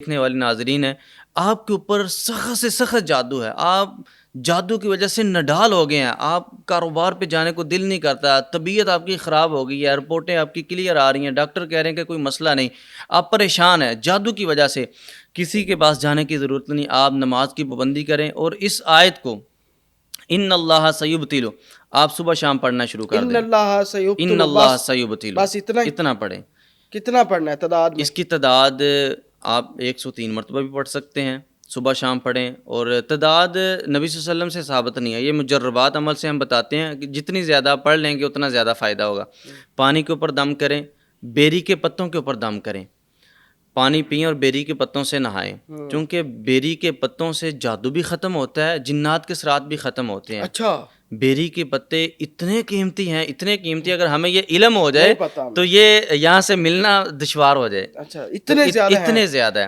देखने वाले नाजरीन हैं, आपके ऊपर सख्त से सख्त जादू है। आप जादू की वजह से नडाल हो गए हैं। आप कारोबार पे जाने को दिल नहीं करता, तबीयत आपकी ख़राब हो गई है, रिपोर्टें आपकी क्लियर आ रही हैं, डॉक्टर कह रहे हैं कि कोई मसला नहीं। आप परेशान हैं जादू की वजह से। किसी के पास जाने की ज़रूरत नहीं, आप नमाज की पाबंदी करें और इस आयत को इन्नल्लाह सयुब्तिलु आप सुबह शाम पढ़ना शुरू कर दें। इन्नल्लाह सयुब्तिलु, इन्नल्लाह बस सयुब्तिलु, बस इतना ही। इतना पढ़ें। कितना पढ़ना है तादाद में? इसकी तादाद आप 103 मरतबा भी पढ़ सकते हैं, सुबह शाम पढ़ें। और तादाद नबी सल्लल्लाहु अलैहि वसल्लम से साबित नहीं है, ये मुजर्रबात अमल से हम बताते हैं कि जितनी ज़्यादा पढ़ लेंगे उतना ज़्यादा फ़ायदा होगा। पानी के ऊपर दम करें, बेरी के पत्तों के ऊपर दम करें, पानी पिएं और बेरी के पत्तों से नहाएं, क्योंकि बेरी के पत्तों से जादू भी ख़त्म होता है, जिन्नात के सरात भी ख़त्म होते हैं। अच्छा, बेरी के पत्ते इतने कीमती हैं, इतने कीमती, अगर हमें ये इल्म हो जाए नहीं पता तो हमें। ये यहाँ से मिलना दुश्वार हो जाए। अच्छा, तो इतने ज्यादा हैं। इतने ज़्यादा है।